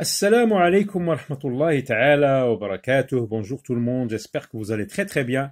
Assalamu alaikum wa rahmatullahi ta'ala wa barakatuh. Bonjour tout le monde, j'espère que vous allez très très bien.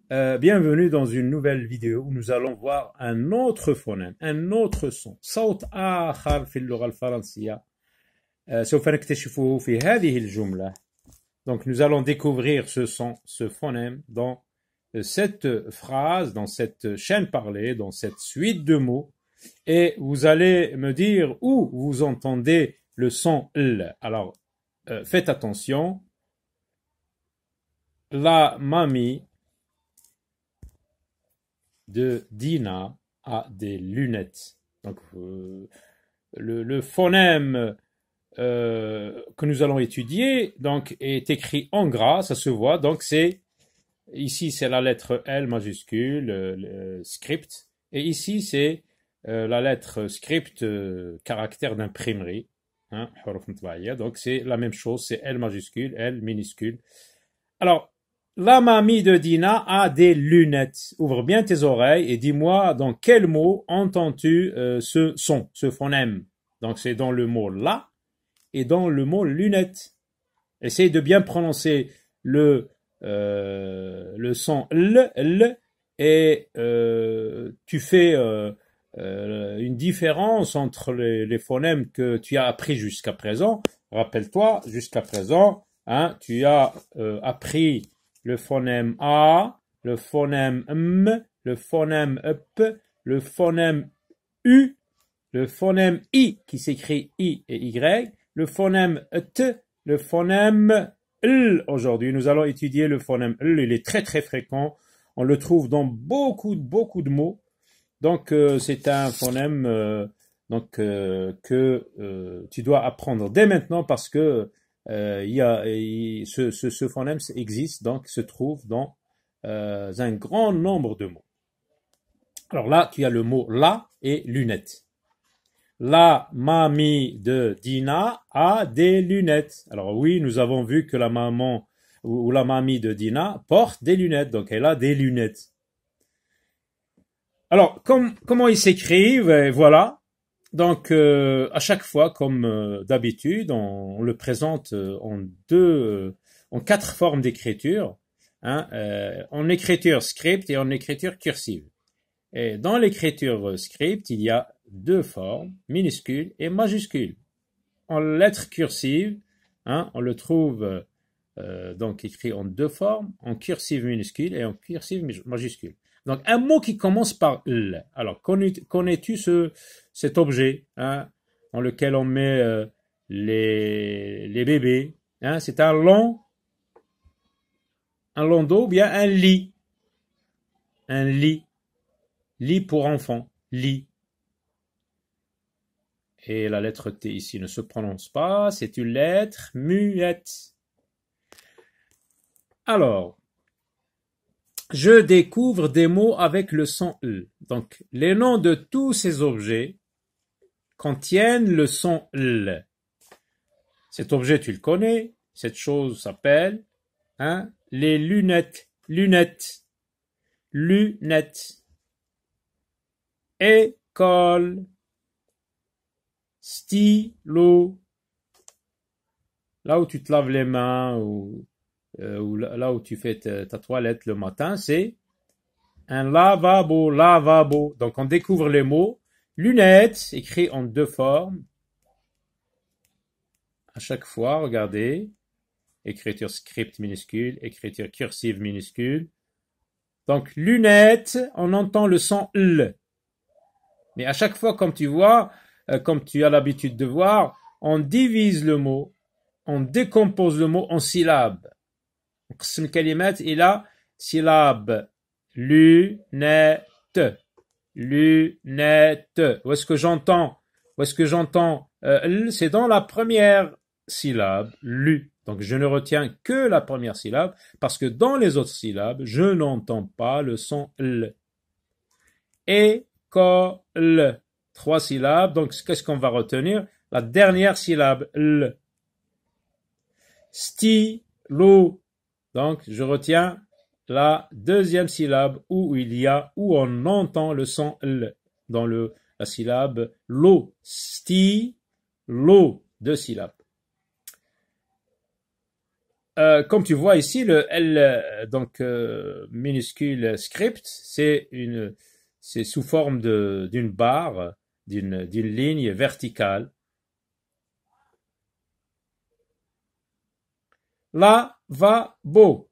Bienvenue dans une nouvelle vidéo où nous allons voir un autre phonème, un autre son. صوت آخر في اللغة الفرنسية. سوف نكتشفه في هذه الجملة. Donc nous allons découvrir ce son, ce phonème dans cette phrase, dans cette chaîne parlée, dans cette suite de mots. Et vous allez me dire où vous entendez le son L. Alors, faites attention. La mamie de Dina a des lunettes. Donc, le phonème que nous allons étudier donc, est écrit en gras, ça se voit. Donc, ici, c'est la lettre L majuscule, le script. Et ici, c'est la lettre script, caractère d'imprimerie. Hein, donc c'est la même chose, c'est L majuscule, L minuscule. Alors, la mamie de Dina a des lunettes. Ouvre bien tes oreilles et dis-moi dans quel mot entends-tu ce son, ce phonème. Donc c'est dans le mot la et dans le mot lunettes. Essaye de bien prononcer le son L et tu fais une différence entre les phonèmes que tu as appris jusqu'à présent. Rappelle-toi, jusqu'à présent, hein, tu as appris le phonème A, le phonème M, le phonème EP, le phonème U, le phonème I qui s'écrit I et Y, le phonème T, le phonème L. Aujourd'hui, nous allons étudier le phonème L. Il est très très fréquent. On le trouve dans beaucoup de mots. Donc, c'est un phonème que tu dois apprendre dès maintenant parce que ce phonème existe, donc se trouve dans un grand nombre de mots. Alors là, tu as le mot la et lunettes. La mamie de Dina a des lunettes. Alors oui, nous avons vu que la maman ou la mamie de Dina porte des lunettes, donc elle a des lunettes. Alors, comment ils s'écrivent, voilà. Donc, à chaque fois, comme d'habitude, on le présente en quatre formes d'écriture, hein, en écriture script et en écriture cursive. Et dans l'écriture script, il y a deux formes, minuscules et majuscules. En lettres cursive, hein, on le trouve donc écrit en deux formes, en cursive minuscule et en cursive majuscule. Donc, un mot qui commence par L. Alors, connais-tu cet objet, hein, dans lequel on met les bébés, hein? C'est un landau ou bien un lit. Un lit. Lit pour enfants. Lit. Et la lettre T ici ne se prononce pas. C'est une lettre muette. Alors, je découvre des mots avec le son L. Donc, les noms de tous ces objets contiennent le son L. Cet objet, tu le connais. Cette chose s'appelle, hein, les lunettes. Lunettes. Lunettes. École. Stylo. Là où tu te laves les mains ou là où tu fais ta toilette le matin, c'est un lavabo, lavabo. Donc on découvre les mots. Lunettes, écrit en deux formes. À chaque fois, regardez. Écriture script minuscule, écriture cursive minuscule. Donc lunettes, on entend le son L. Mais à chaque fois, comme tu vois, comme tu as l'habitude de voir, on divise le mot, on décompose le mot en syllabes. نقسم الكلمات إلى syllabe lunette lunette. Où est-ce que j'entends c'est dans la première syllabe lu. Donc je ne retiens que la première syllabe parce que dans les autres syllabes je n'entends pas le son L. École, trois syllabes. Donc qu'est-ce qu'on va retenir? La dernière syllabe L. Stylo. Donc, je retiens la deuxième syllabe où on entend le son L dans la syllabe lo. Stylo, deux syllabes. comme tu vois ici, le L, donc minuscule script, c'est sous forme d'une barre, d'une ligne verticale. Lavabo,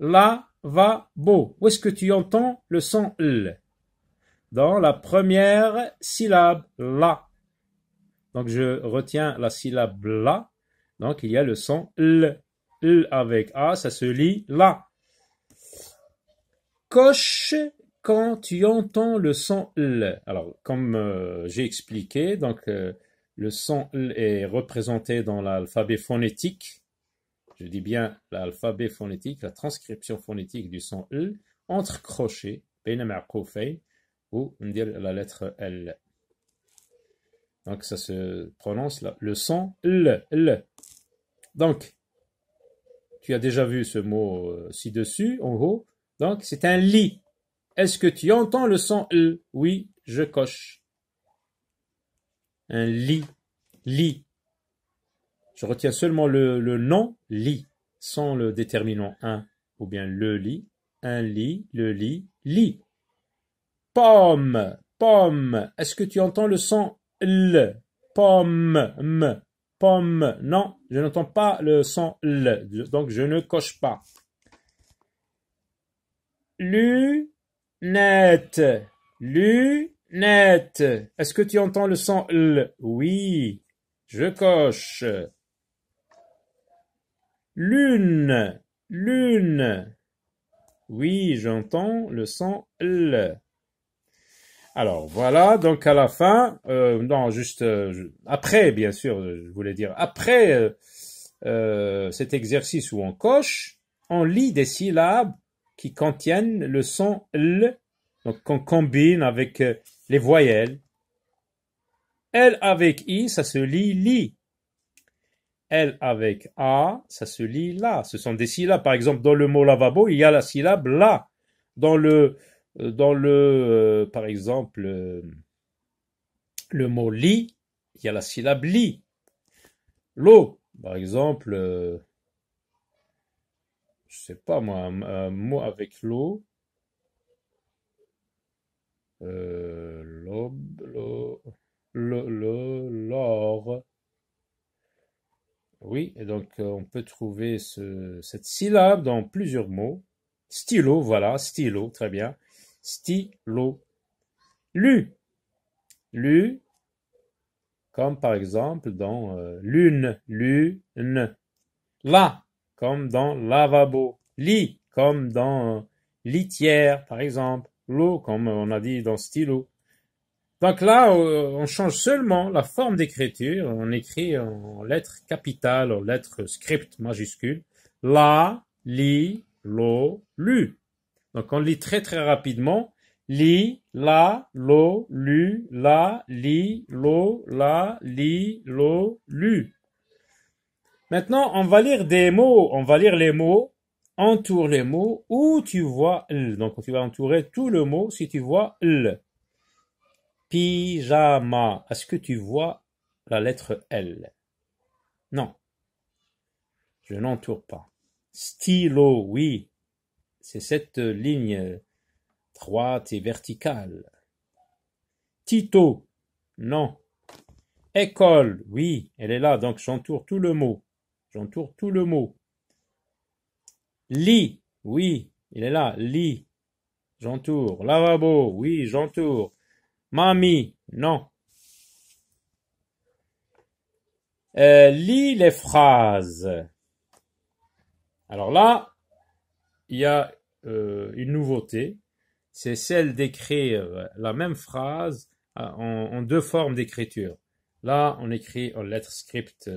lavabo. Où est-ce que tu entends le son L? Dans la première syllabe, la. Donc je retiens la syllabe la. Donc il y a le son L. L avec A, ça se lit là. Coche quand tu entends le son L. Alors, comme j'ai expliqué, donc le son L est représenté dans l'alphabet phonétique. Je dis bien l'alphabet phonétique, la transcription phonétique du son L, entre crochets, ou on dit la lettre L. Donc ça se prononce là, le son L, L. Donc, tu as déjà vu ce mot ci-dessus, en haut. Donc, c'est un lit. Est-ce que tu entends le son L? Oui, je coche. Un lit, lit. Je retiens seulement le nom lit, sans le déterminant un, ou bien le lit, un lit, le lit, lit. Pomme, pomme. Est-ce que tu entends le son L? Pomme, m. Pomme. Non, je n'entends pas le son L, donc je ne coche pas. Lunette, lunette. Est-ce que tu entends le son L? Oui, je coche. Lune, lune. Oui, j'entends le son L. Alors voilà, donc à la fin, non, juste après, bien sûr, je voulais dire, après cet exercice où on coche, on lit des syllabes qui contiennent le son L, donc qu'on combine avec les voyelles. L avec I, ça se lit li. L avec A, ça se lit la. Ce sont des syllabes. Par exemple, dans le mot lavabo, il y a la syllabe la. Dans le par exemple, le mot lit, il y a la syllabe li. L'eau, par exemple, je sais pas moi, un mot avec l'eau. L'aube, l'or. Oui, et donc on peut trouver cette syllabe dans plusieurs mots. Stylo, voilà, stylo, très bien. Stylo. Lu, lu, comme par exemple dans lune, lune. La, comme dans lavabo. Lit, comme dans litière, par exemple. L'eau, comme on a dit dans stylo. Donc là, on change seulement la forme d'écriture. On écrit en lettres capitales, en lettres script majuscules. La, li, lo, lu. Donc on lit très très rapidement. Li, la, lo, lu, la, li, lo, la, li, lo, lu. Maintenant, on va lire des mots. On va lire les mots. Entoure les mots où tu vois L. Donc tu vas entourer tout le mot si tu vois L. Pyjama. Est-ce que tu vois la lettre L? Non. Je n'entoure pas. Stylo, oui. C'est cette ligne droite et verticale. Tito, non. École, oui, elle est là, donc j'entoure tout le mot. J'entoure tout le mot. Lit, oui, il est là, lit. J'entoure. Lavabo, oui, j'entoure. Mamie, non. Lis les phrases. Alors là, il y a une nouveauté. C'est celle d'écrire la même phrase en deux formes d'écriture. Là, on écrit en lettres script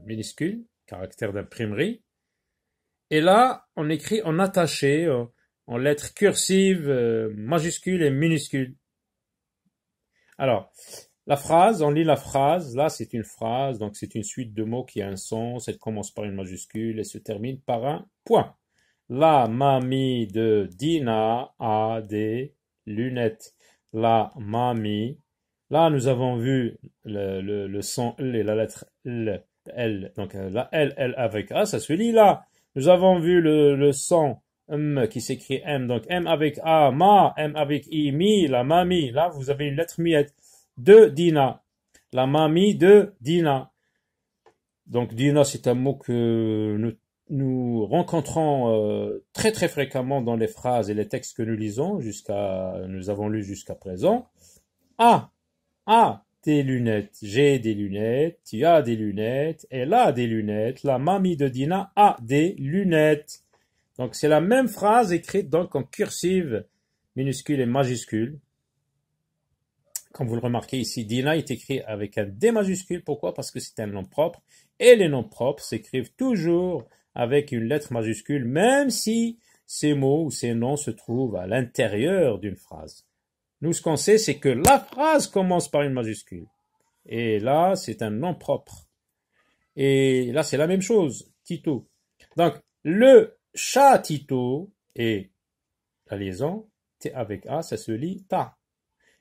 minuscules, caractère d'imprimerie. Et là, on écrit en attaché, en lettres cursives, majuscules et minuscules. Alors, la phrase, on lit la phrase. Là, c'est une phrase, donc c'est une suite de mots qui a un sens. Elle commence par une majuscule et se termine par un point. La mamie de Dina a des lunettes. La mamie. Là, nous avons vu le son L et la lettre L. Donc la L avec A, ça se lit là. Nous avons vu le son qui s'écrit M. Donc M avec A, ma, M avec I, mi, la mamie. Là, vous avez une lettre muette. De Dina. La mamie de Dina. Donc Dina, c'est un mot que nous rencontrons très très fréquemment dans les phrases et les textes que nous lisons nous avons lu jusqu'à présent. A, des lunettes. J'ai des lunettes. Tu as des lunettes. Elle a des lunettes. La mamie de Dina a des lunettes. Donc c'est la même phrase écrite donc en cursive minuscule et majuscule. Comme vous le remarquez ici, Dina est écrit avec un D majuscule. Pourquoi? Parce que c'est un nom propre. Et les noms propres s'écrivent toujours avec une lettre majuscule, même si ces mots ou ces noms se trouvent à l'intérieur d'une phrase. Nous, ce qu'on sait, c'est que la phrase commence par une majuscule. Et là, c'est un nom propre. Et là, c'est la même chose, Tito. Donc, le chat Tito et la liaison, T avec A, ça se lit ta.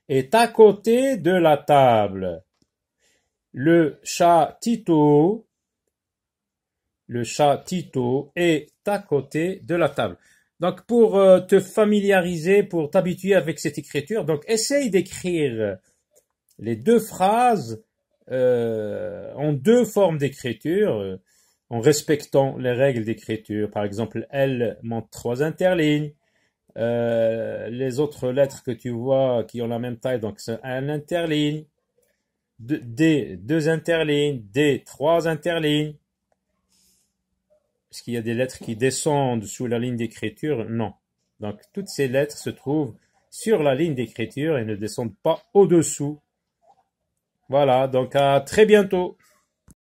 Est à côté de la table. Le chat Tito est à côté de la table. Donc, pour te familiariser, pour t'habituer avec cette écriture, donc essaye d'écrire les deux phrases en deux formes d'écriture, en respectant les règles d'écriture. Par exemple, elle montre 3 interlignes. Les autres lettres que tu vois qui ont la même taille, donc c'est un interligne. D, 2 interlignes. D, 3 interlignes. Est-ce qu'il y a des lettres qui descendent sous la ligne d'écriture? Non. Donc, toutes ces lettres se trouvent sur la ligne d'écriture et ne descendent pas au-dessous. Voilà, donc à très bientôt.